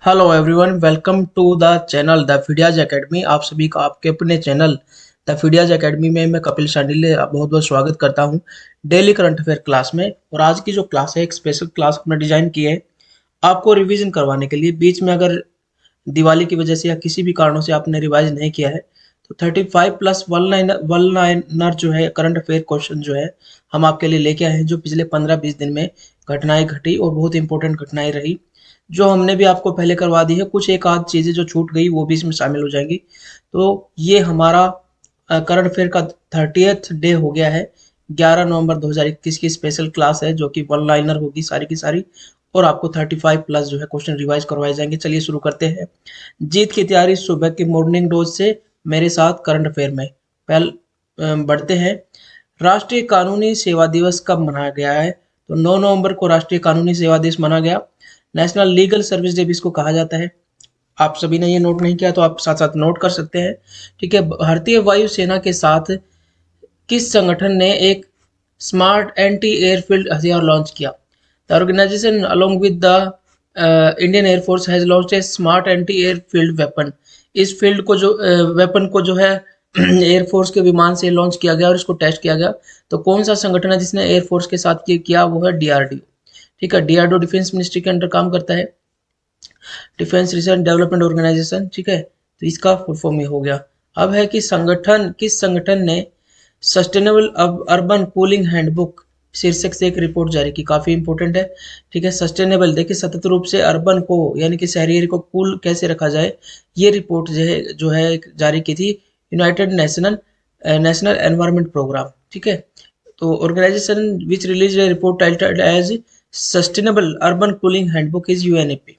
Hello everyone, welcome to the channel the फिडियाज academy. आप सभी का आपके अपने चैनल द फिडियाज एकेडमी में मैं कपिल शांडिल्य बहुत बहुत स्वागत करता हूं डेली करंट अफेयर क्लास में। और आज की जो क्लास है एक स्पेशल क्लास अपना डिजाइन की है आपको रिवीजन करवाने के लिए। बीच में अगर दिवाली की वजह से या किसी भी कारणों से आपने रिवाइज नहीं किया है तो 35 प्लस वन लाइनर जो है करंट अफेयर क्वेश्चन जो है हम आपके लिए लेके आए हैं, जो पिछले 15-20 दिन में घटनाएं घटी और बहुत इंपॉर्टेंट घटनाएं रही, जो हमने भी आपको पहले करवा दी है। कुछ एक आध चीजें जो छूट गई वो भी इसमें शामिल हो जाएंगी। तो ये हमारा करंट अफेयर का 30th डे हो गया है। 11 नवंबर 2021 की स्पेशल क्लास है जो कि वन लाइनर होगी सारी की सारी, और आपको 35 प्लस जो है क्वेश्चन रिवाइज करवाए जाएंगे। चलिए शुरू करते हैं। जीत की तैयारी सुबह की मॉर्निंग डोज से मेरे साथ करंट अफेयर में बढ़ते हैं। राष्ट्रीय कानूनी सेवा दिवस कब मनाया गया है? तो 9 नवंबर को राष्ट्रीय कानूनी सेवा दिवस मनाया गया। नेशनल लीगल सर्विस डे भी इसको कहा जाता है। आप सभी ने ये नोट नहीं किया तो आप साथ साथ नोट कर सकते हैं। ठीक है। भारतीय वायुसेना के साथ किस संगठन ने एक स्मार्ट एंटी एयरफील्ड हथियार लॉन्च किया? The organisation along with the Indian air force has launch a smart anti airfield weapon. इस फील्ड को जो वेपन को जो है एयरफोर्स के विमान से लॉन्च किया गया और इसको टेस्ट किया गया। तो कौन सा संगठन है जिसने एयरफोर्स के साथ ये किया? वो है डीआरडीओ। ठीक है, डीआरडीओ डिफेंस मिनिस्ट्री के अंडर काम करता है, डिफेंस रिसर्च डेवलपमेंट ऑर्गेनाइजेशन। ठीक है, तो इसका फुल फॉर्म ये हो गया। अब है कि किस संगठन ने सस्टेनेबल अर्बन कूलिंग हैंडबुक शीर्षक से एक रिपोर्ट जारी की? काफी इंपॉर्टेंट है। ठीक है, सस्टेनेबल देखिए सतत रूप से अर्बन को यानी कि शहरी एरिया को कूल कैसे रखा जाए, ये रिपोर्ट जो है जारी की थी यूनाइटेड नेशनल एनवायरनमेंट प्रोग्राम। ठीक है, तो organisation which release a report titled as sustainable urban cooling handbook is UNEP.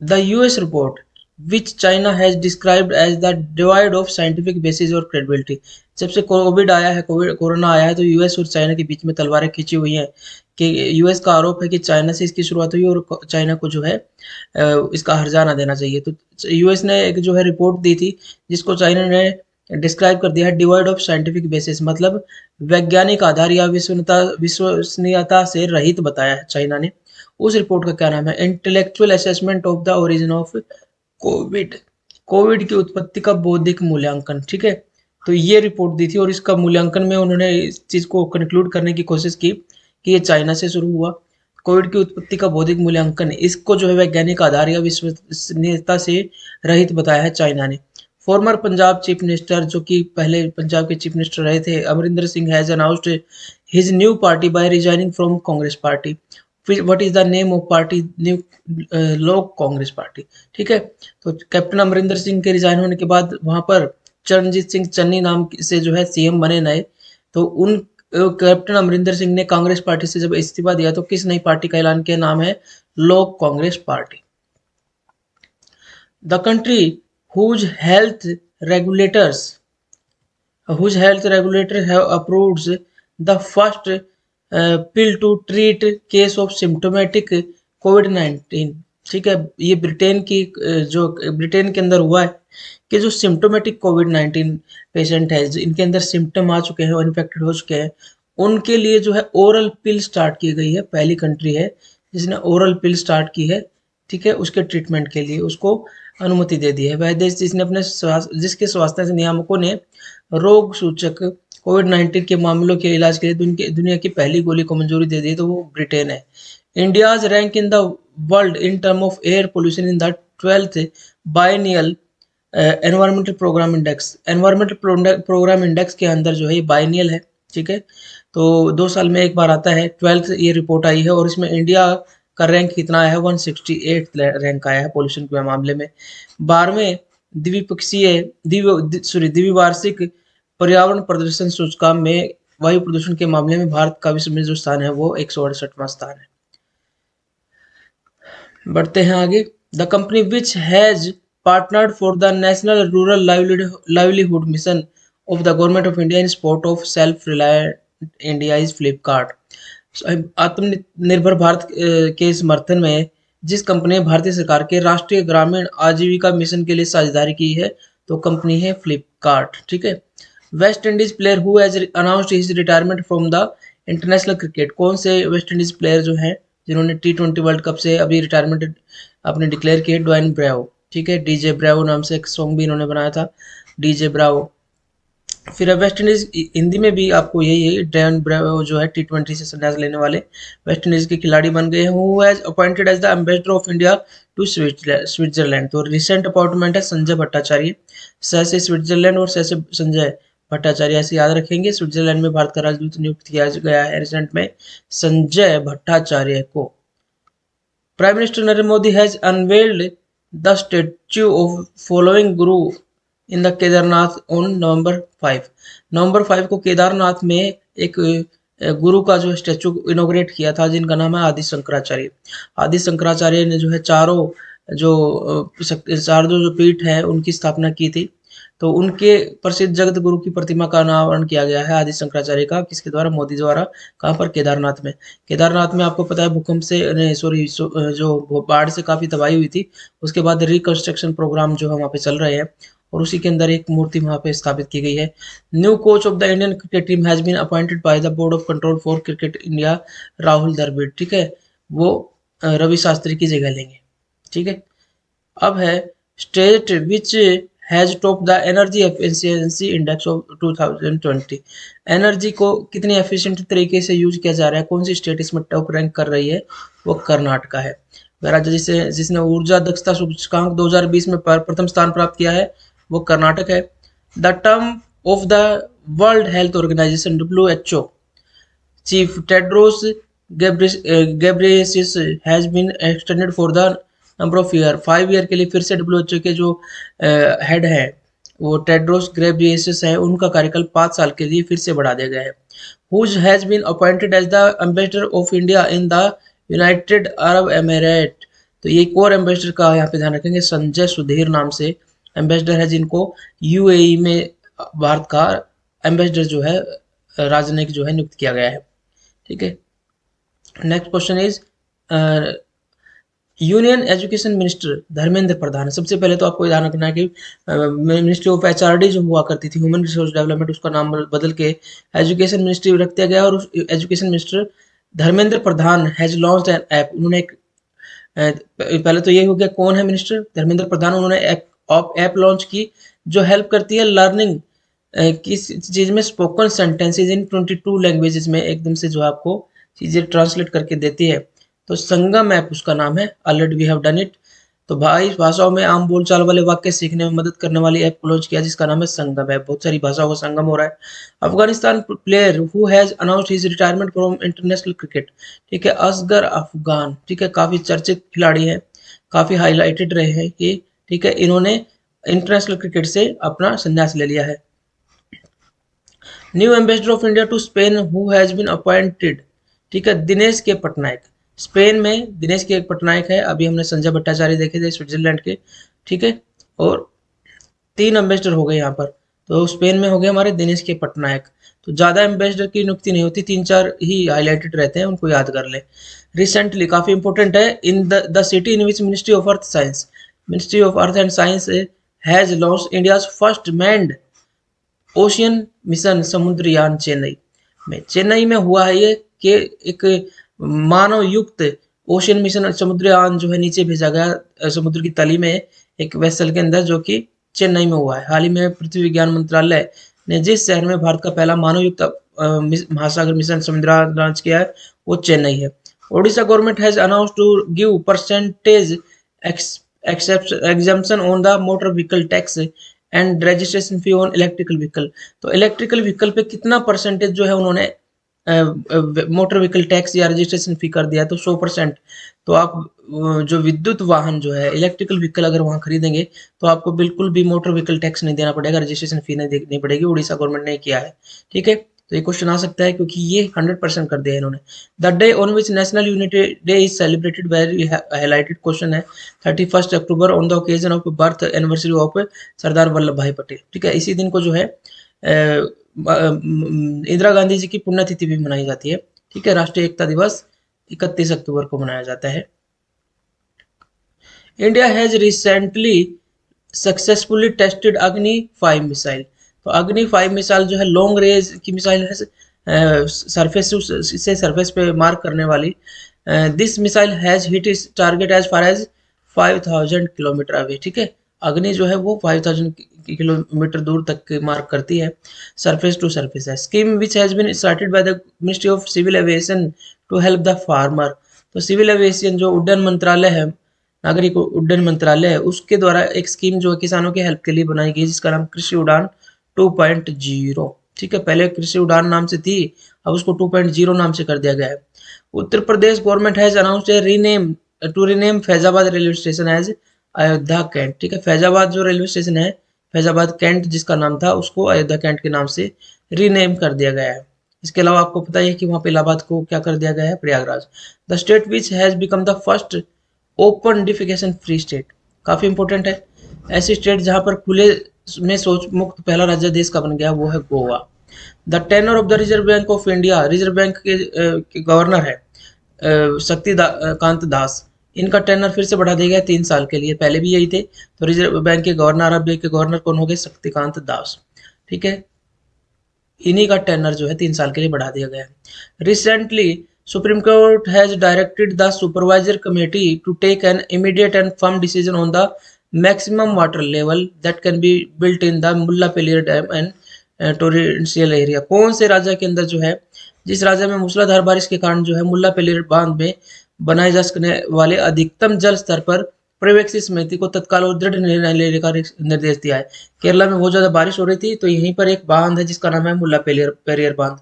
The US report, which China has described as the divide of scientific basis और credibility। जब से Covid आया है, corona आया है, तो यूएस और चाइना के बीच में तलवारें खींची हुई हैं कि यूएस का आरोप है कि चाइना से इसकी शुरुआत हुई और चाइना को जो है इसका हर्जाना देना चाहिए। तो यूएस ने एक जो है रिपोर्ट दी थी जिसको चाइना ने डिस्क्राइब कर दिया है डिवाइड ऑफ साइंटिफिक बेसिस, मतलब वैज्ञानिक आधार या विश्वसनीयता से रहित बताया है चाइना ने। उस रिपोर्ट का क्या नाम है? Intellectual assessment of the origin of Covid. Covid की उत्पत्ति का बौद्धिक मूल्यांकन। ठीक है, तो ये रिपोर्ट दी थी और इसका मूल्यांकन में उन्होंने इस चीज को कंक्लूड करने की कोशिश की कि ये चाइना से शुरू हुआ। कोविड की उत्पत्ति का बौद्धिक मूल्यांकन, इसको जो है वैज्ञानिक आधार या विश्वसनीयता से रहित बताया है चाइना ने। फॉर्मर पंजाब चीफ मिनिस्टर, जो कि पहले पंजाब के चीफ मिनिस्टर रहे थे, Amarinder Singh has announced his new party by resigning from Congress party. What is the name of party? New Lok Congress party. ठीक है, तो कैप्टन अमरिंदर सिंह के रिजाइन होने के बाद वहां पर चरणजीत सिंह चन्नी नाम से जो है सीएम बने नए। तो उन कैप्टन अमरिंदर सिंह ने कांग्रेस पार्टी से जब इस्तीफा दिया तो किस नई पार्टी का ऐलान किया? नाम है Lok Congress party. The country whose health regulators have approved the first pill to treat case of symptomatic COVID-19। ठीक है, ये ब्रिटेन की जो ब्रिटेन के अंदर हुआ है कि जो सिम्टोमेटिक कोविड-19 पेशेंट है, इनके अंदर सिम्टम आ चुके हैं और इन्फेक्टेड हो चुके हैं, उनके लिए जो है ओरल पिल स्टार्ट की गई है। पहली कंट्री है जिसने ओरल पिल स्टार्ट की है। ठीक है, उसके ट्रीटमेंट के लिए उसको अनुमति दे दी है। वह देश जिसके स्वास्थ्य नियामकों ने रोग सूचक कोविड-19 के मामलों के इलाज के लिए दुनिया की पहली गोली को मंजूरी दे दी, तो वो ब्रिटेन है। India's rank in the world in term of air pollution in the 12th biennial environmental programme index. Environmental programme index के अंदर जो है ये बायनियल है। ठीक है, तो 2 साल में एक बार आता है। 12th ये रिपोर्ट आई है और इसमें इंडिया का रैंक कितना आया है? 168 रैंक आया है पोल्यूशन के मामले में। 12वें द्विवार्षिक पर्यावरण प्रदर्शन सूचकांक में वायु प्रदूषण के मामले में भारत का विश्व में जो स्थान है वो 168वां स्थान है। बढ़ते हैं आगे। The company which has partnered for the national rural livelihood mission of the government of India in support of self reliant India is Flipkart. आत्मनिर्भर भारत के समर्थन में जिस कंपनी ने भारतीय सरकार के राष्ट्रीय ग्रामीण आजीविका मिशन के लिए साझेदारी की है तो कंपनी है फ्लिपकार्ट। ठीक है, West Indies player who has announced his retirement from the international cricket. कौन से वेस्ट इंडीज प्लेयर जो है जिन्होंने T20 वर्ल्ड कप से अभी रिटायरमेंट अपने डिक्लेयर किए, ड्वेन ब्रेवो, ठीक है, डीजे ब्रेवो नाम से एक सॉन्ग भी इन्होंने बनाया था, डीजे ब्रेवो। फिर वेस्ट इंडीज, हिंदी में भी आपको यही है, ड्वेन ब्रेवो जो है T20 से संन्यास लेने वाले वेस्ट इंडीज के खिलाड़ी बन गए हैं। Who has appointed as the ambassador of India to Switzerland. तो रिसेंट अपॉइंटमेंट है संजय भट्टाचार्य, स से स्विट्जरलैंड और स से संजय भट्टाचार्य, ऐसे याद रखेंगे। स्विट्जरलैंड में भारत का राजदूत नियुक्त किया गया है रिसेंट में संजय भट्टाचार्य को। Prime Minister Narendra Modi has unveiled the statue of following Guru in the Kedarnath on November 5। November 5 को केदारनाथ में एक गुरु का जो स्टैचू इनोग्रेट किया था, जिनका नाम है आदि शंकराचार्य। आदि शंकराचार्य ने जो है चारों जो पीठ है उनकी स्थापना की थी। तो उनके प्रसिद्ध जगत गुरु की प्रतिमा का अनावरण किया गया है आदि शंकराचार्य का, किसके द्वारा? मोदी द्वारा। कहाँ पर? केदारनाथ में। केदारनाथ में आपको पता है भूकंप से सॉरी जो बाढ़ से काफी तबाही हुई थी, उसके बाद रिकंस्ट्रक्शन प्रोग्राम जो है वहाँ पे चल रहे हैं, और उसी के अंदर एक मूर्ति वहाँ पे स्थापित की गई है। New coach of the Indian cricket team has been appointed by the board of control for cricket India, Rahul Dravid, ठीक है, वो रवि शास्त्री की जगह लेंगे, ठीक है। अब है state which has top the energy efficiency index of 2020। Energy को कितनी एफिशिएंट तरीके से यूज किया जा रहा है, कौन सी स्टेट इसमें टॉप रैंक कर रही है? वो कर्नाटका है। राज्य जिसने ऊर्जा दक्षता सूचकांक 2020 में प्रथम स्थान प्राप्त किया है वो कर्नाटक है। The term of the world health organisation WHO chief Tedros Ghebreyesus has been extended for the number of year. 5 year के लिए फिर से WHO के जो हेड है वो टेड्रोस गेब्रेयेसस है, उनका कार्यकाल 5 साल के लिए फिर से बढ़ा दिया गया है। Who's has been appointed as the ambassador of India in the United Arab Emirate. तो ये एक और एम्बेसडर का यहाँ पे ध्यान रखेंगे, संजय सुधीर नाम से एम्बेसडर है, जिनको UAE में भारत का एम्बेसडर जो है राजनयिक जो है नियुक्त किया गया है, ठीक है। Next question is union education minister Dharmendra Pradhan. सबसे पहले तो आपको ध्यान रखना है कि मिनिस्ट्री ऑफ HRD जो हुआ करती थी, ह्यूमन रिसोर्स डेवलपमेंट, उसका नाम बदल के एजुकेशन मिनिस्ट्री रख दिया गया, और उस education minister Dharmendra Pradhan has launched N app. उन्होंने एक पहले तो ये हो गया कौन है मिनिस्टर? धर्मेंद्र प्रधान। उन्होंने एक ऐप लॉन्च की जो हेल्प करती है लर्निंग किस चीज में, स्पोकन सेंटेंसेज इन 22 लैंग्वेजेस में एकदम से जो आपको चीजें ट्रांसलेट करके देती है। तो संगम ऐप उसका नाम है, already we have done it. तो 22 भाषाओं में आम बोलचाल वाले वाक्य सीखने में मदद करने वाली ऐप लॉन्च किया जिसका नाम है संगम ऐप। बहुत सारी भाषाओं का संगम हो रहा है। Afghanistan player who has announced his retirement from international cricket, ठीक है, असगर अफगान, ठीक है, काफी चर्चित खिलाड़ी हैं, काफी हाईलाइटेड रहे हैं ये, ठीक है, इन्होंने इंटरनेशनल क्रिकेट से अपना संन्यास ले लिया है। New ambassador of India to Spain who has been appointed, ठीक है, दिनेश के पटनायक। स्पेन में दिनेश के पटनायक है, अभी हमने संजय भट्टाचार्य देखे थे स्विट्जरलैंड के, ठीक है, और 3 एम्बेसडर हो गए यहाँ पर। तो स्पेन में हो गए हमारे दिनेश के पटनायक। तो ज्यादा एम्बेसडर की नियुक्ति नहीं होती, 3-4 ही हाईलाइटेड रहते हैं, उनको याद कर ले। रिसेंटली काफी इंपॉर्टेंट है, in the city in which ministry of earth and science has launched India's first manned ocean mission Samudrayaan Chennai में हुआ है ये, कि एक मानव युक्त ओशियन मिशन समुद्रयान जो है नीचे भेजा गया समुद्र की तली में एक वेसल के अंदर, जो कि चेन्नई में हुआ है। हाल ही में पृथ्वी विज्ञान मंत्रालय ने जिस शहर में भारत का पहला मानव युक्त महासागर मिशन समुद्रयान लॉन्च किया है वो चेन्नई है। Odisha government has announced to give percentage exemption on the motor vehicle tax and registration fee on electrical vehicle. तो इलेक्ट्रिकल व्हीकल पे कितना परसेंटेज जो है उन्होंने मोटर व्हीकल टैक्स या रजिस्ट्रेशन फी कर दिया है, तो 100%। तो आप जो विद्युत वाहन जो है इलेक्ट्रिकल व्हीकल अगर वहां खरीदेंगे तो आपको बिल्कुल भी मोटर व्हीकल टैक्स नहीं देना पड़ेगा, रजिस्ट्रेशन फी नहीं देनी पड़ेगी। उड़ीसा गवर्नमेंट ने किया है, ठीक है। तो ये क्वेश्चन आ सकता है क्योंकि ये 100% कर दिया है इन्होंने। The day on which national unity day is celebrated, very highlighted question है, 31 October on the occasion of birth anniversary of Sardar Vallabhbhai Patel, ठीक है। इसी दिन को जो है इंदिरा गांधी जी की पुण्यतिथि भी मनाई जाती है, ठीक है। राष्ट्रीय एकता दिवस 31 अक्टूबर को मनाया जाता है। India has recently successfully tested Agni 5 missile. तो अग्नि 5 मिसाइल जो है लॉन्ग रेंज की मिसाइल है, सरफेस से सरफेस पे मार करने वाली this missile has hit is target as far as 5000 kilometre away, ठीक है। अग्नि जो है वो 5000 किलोमीटर दूर तक की मार्क करती है, सरफेस टू सरफेस है। Scheme which has been started by the ministry of civil aviation to help the farmer. तो सिविल एविएशन जो उड्डयन मंत्रालय है, नागरिक उड्डयन मंत्रालय है, उसके द्वारा एक स्कीम जो है किसानों की हेल्प के लिए बनाई गई, जिसका नाम कृषि उड़ान 2.0, ठीक है। पहले कृषि उड़ान नाम से थी, अब उसको 2.0 नाम से कर दिया गया है। Uttar Pradesh government has announced a rename to rename Faizabad railway station as Ayodhya Cantt, ठीक है। फैजाबाद जो रेलवे स्टेशन है, फैजाबाद कैंट जिसका नाम था, उसको अयोध्या कैंट के नाम से रीनेम कर दिया गया है। इसके अलावा आपको पता है कि वहां पे इलाहाबाद को क्या कर दिया गया है, Prayagraj. The state which has become the first open defecation free state, काफी इंपॉर्टेंट है। ऐसी स्टेट जहां पर खुले में शौच मुक्त पहला राज्य देश का बन गया, वो है Goa. The tenure of the Reserve Bank of India, Reserve Bank के गवर्नर है कांत दास। इनका टेनर फिर से बढ़ा दिया गया 3 साल के लिए, पहले भी यही थे। तो रिजर्व बैंक के गवर्नर, अब के गवर्नर कौन हो गए, शक्तिकांत दास, ठीक है। इन्हीं का टेनर जो है 3 साल के लिए बढ़ा दिया गया है। Recently supreme court has directed the supervisor committee to take an immediate and firm decision on the maximum water level that can be built in the Mullaperiyar dam and torrential area. कौन से राज्य के अंदर जो है, जिस राज्य में मूसलाधार बारिश के कारण जो है मुल्ला पेलियर बांध में बनाए जा सकने वाले अधिकतम जल स्तर पर पर्यवेक्षी समिति को तत्काल और दृढ़ निर्णय लेने का निर्देश दिया है। केरला में बहुत ज्यादा बारिश हो रही थी, तो यहीं पर एक बांध है जिसका नाम है मुल्ला पेरियर बांध।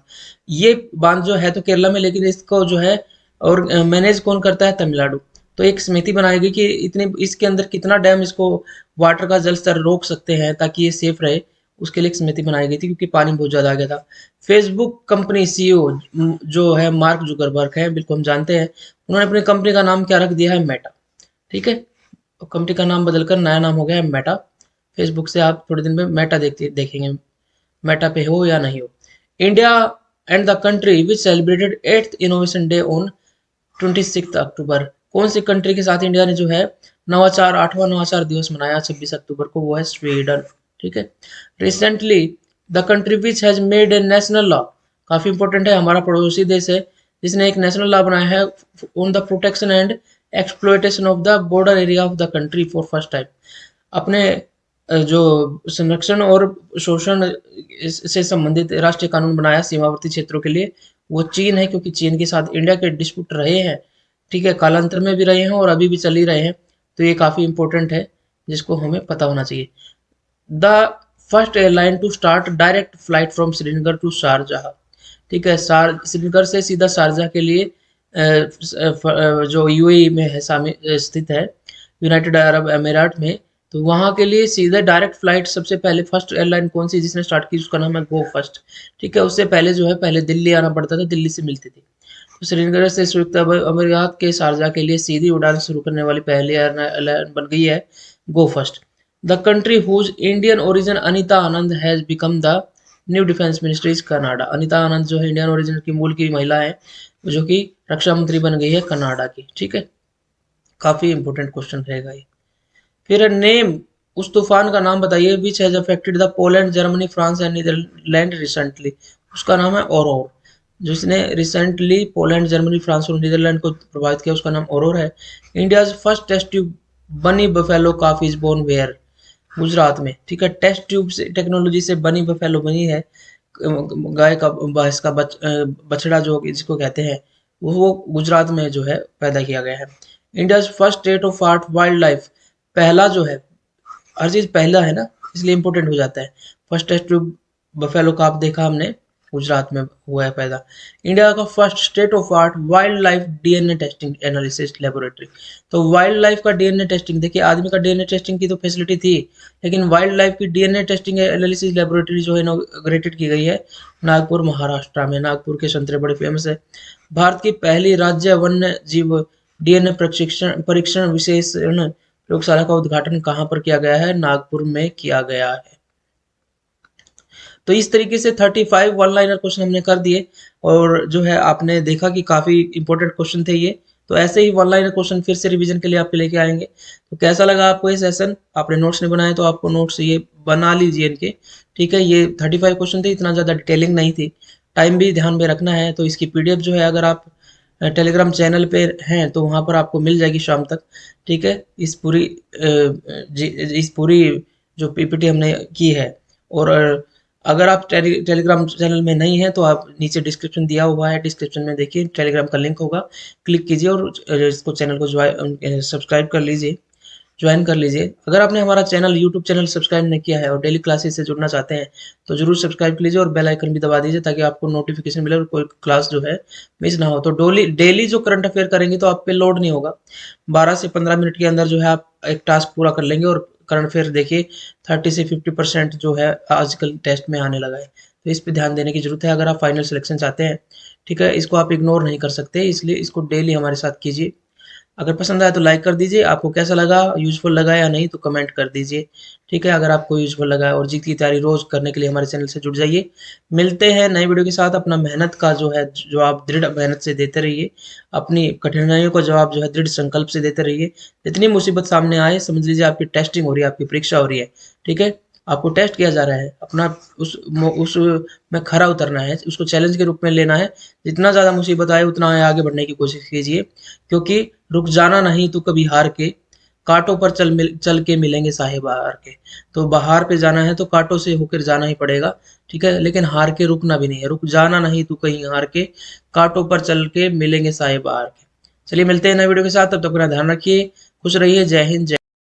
ये बांध जो है तो केरला में, लेकिन इसको जो है और मैनेज कौन करता है, तमिलनाडु। तो एक समिति बनाई गई कि इतने इसके अंदर कितना डैम इसको वाटर का जल स्तर रोक सकते हैं ताकि ये सेफ रहे, उसके लिए एक समिति बनाई गई थी क्योंकि पानी बहुत ज्यादा आ गया था। फेसबुक कंपनी सीईओ जो है मार्क जुकरबर्ग है, बिल्कुल हम जानते हैं, उन्होंने अपनी कंपनी का नाम क्या रख दिया है, मेटा, ठीक है। कंपनी का नाम बदलकर नया नाम हो गया है मेटा। फेसबुक से आप थोड़े दिन में मेटा देखेंगे, मेटा पे हो या नहीं हो। India and the country which celebrated 8th innovation day on 26 अक्टूबर। कौन सी कंट्री के साथ इंडिया ने जो है नवाचार 8वां नवाचार दिवस मनाया 26 अक्टूबर को, वो है स्वीडन, ठीक है। Recently the country which has made a national law, काफी इंपॉर्टेंट है, हमारा पड़ोसी देश है जिसने एक नेशनल लॉ बनाया है on the protection and exploitation of the border area of the country for first time. अपने जो संरक्षण और शोषण से संबंधित राष्ट्रीय कानून बनाया सीमावर्ती क्षेत्रों के लिए, वो चीन है, क्योंकि चीन के साथ इंडिया के डिस्प्यूट रहे हैं, ठीक है, कालांतर में भी रहे हैं और अभी भी चल ही रहे हैं। तो ये काफी इंपॉर्टेंट है जिसको हमें पता होना चाहिए। The first airline to start direct flight from Srinagar to Sharjah, ठीक है। श्रीनगर से सीधा शारजाह के लिए जो यूएई में है, स्थित है, यूनाइटेड अरब अमीरात में, तो वहां के लिए सीधे डायरेक्ट फ्लाइट सबसे पहले फर्स्ट एयरलाइन कौन सी जिसने स्टार्ट की, उसका नाम है गो फर्स्ट, ठीक है। उससे पहले जो है पहले दिल्ली आना पड़ता था, दिल्ली से मिलती थी। तो श्रीनगर से संयुक्त अरब अमीरात के शारजाह के लिए सीधी उड़ान शुरू करने वाली पहली एयरलाइन बन गई है Go First. The country whose Indian origin Anita Anand has become the new defence ministry is Canada. Anita Anand जो है इंडियन ओरिजिन की मूल की महिला है, जो कि रक्षा मंत्री बन गई है कनाडा की, ठीक है। काफी इंपोर्टेंट क्वेश्चन रहेगा ये। फिर नेम, उस तूफान का नाम बताइए which has affected the Poland, Germany, France and Netherland recently. उसका नाम है ओरोर। जिसने रिसेंटली पोलैंड, जर्मनी, फ्रांस और नीदरलैंड को प्रभावित किया, उसका नाम ओरोर है। इंडियाज फर्स्ट टेस्ट ट्यूब बनी buffalo calf is born where, Gujarat में, ठीक है। टेस्ट ट्यूब से टेक्नोलॉजी से बनी बफेलो बनी है, गाय का भैंस का बछड़ा जो जिसको कहते हैं, वो गुजरात में जो है पैदा किया गया है। India first state of art wild life, पहला जो है, हर चीज पहला है ना, इसलिए इंपोर्टेंट हो जाता है। फर्स्ट टेस्ट ट्यूब बफेलो का आप देखा हमने, गुजरात में हुआ है पैदा। इंडिया का first state of art wild life DNA testing analysis laboratory. तो वाइल्ड लाइफ का डीएनए टेस्टिंग, देखिए आदमी का डीएनए टेस्टिंग की तो फैसिलिटी थी, लेकिन वाइल्ड लाइफ की डीएनए टेस्टिंग एनालिसिस लेबोरेटरी जो है इनॉग्रेटेड की गई है नागपुर, महाराष्ट्र में। नागपुर के संतरे बड़े फेमस है। भारत की पहली राज्य वन्य जीव डीएनए परीक्षण विशेष प्रयोगशाला का उद्घाटन कहाँ पर किया गया है, नागपुर में किया गया है। तो इस तरीके से 35 वन लाइनर क्वेश्चन हमने कर दिए, और जो है आपने देखा कि काफी इंपॉर्टेंट क्वेश्चन थे ये। तो ऐसे ही वन लाइनर क्वेश्चन फिर से रिवीजन के लिए आपके लेके आएंगे। तो कैसा लगा आपको ये सेशन, आपने नोट्स नहीं बनाए तो आपको नोट्स ये बना लीजिए इनके, ठीक है। ये 35 क्वेश्चन थे, इतना ज्यादा डिटेलिंग नहीं थी, टाइम भी ध्यान में रखना है। तो इसकी पीडीएफ जो है अगर आप टेलीग्राम चैनल पे हैं तो वहाँ पर आपको मिल जाएगी शाम तक। ठीक है, इस पूरी जो पीपीटी हमने की है। और अगर आप टेलीग्राम चैनल में नहीं हैं तो आप नीचे डिस्क्रिप्शन दिया हुआ है, डिस्क्रिप्शन में देखिए टेलीग्राम का लिंक होगा, क्लिक कीजिए और इसको चैनल को सब्सक्राइब कर लीजिए, ज्वाइन कर लीजिए। अगर आपने हमारा चैनल यूट्यूब चैनल सब्सक्राइब नहीं किया है और डेली क्लासेस से जुड़ना चाहते हैं तो जरूर सब्सक्राइब कर लीजिए और बेल आइकन भी दबा दीजिए ताकि आपको नोटिफिकेशन मिले और कोई क्लास जो है मिस ना हो। तो डेली डेली जो करंट अफेयर करेंगे तो आप पे लोड नहीं होगा। 12 से 15 मिनट के अंदर जो है आप एक टास्क पूरा कर लेंगे। और करंट अफेयर देखिए 30 से 50% जो है आजकल टेस्ट में आने लगा है, तो इस पर ध्यान देने की जरूरत है अगर आप फाइनल सिलेक्शन चाहते हैं। ठीक है, इसको आप इग्नोर नहीं कर सकते, इसलिए इसको डेली हमारे साथ कीजिए। अगर पसंद आया तो लाइक कर दीजिए, आपको कैसा लगा, यूज़फुल लगा या नहीं तो कमेंट कर दीजिए। ठीक है, अगर आपको यूज़फुल लगा और जीत की तैयारी रोज़ करने के लिए हमारे चैनल से जुड़ जाइए। मिलते हैं नई वीडियो के साथ। अपना मेहनत का जो है जवाब दृढ़ मेहनत से देते रहिए, अपनी कठिनाइयों का जवाब जो है दृढ़ संकल्प से देते रहिए। जितनी मुसीबत सामने आए समझ लीजिए आपकी टेस्टिंग हो रही है, आपकी परीक्षा हो रही है। ठीक है, आपको टेस्ट किया जा रहा है, अपना उस में खरा उतरना है, उसको चैलेंज के रूप में लेना है। जितना ज़्यादा मुसीबत आए उतना आगे बढ़ने की कोशिश कीजिए, क्योंकि रुक जाना नहीं तो कभी हार के, कांटों पर चल के मिलेंगे साहे बहार के। तो बहार पे जाना है तो कांटों से होकर जाना ही पड़ेगा। ठीक है, लेकिन हार के रुकना भी नहीं है, रुक जाना नहीं तो कहीं हार के, कांटों पर चल के मिलेंगे साहे बहार के। चलिए मिलते हैं नए वीडियो के साथ, तब तक अपना ध्यान रखिए, खुश रहिए, जय हिंद जय।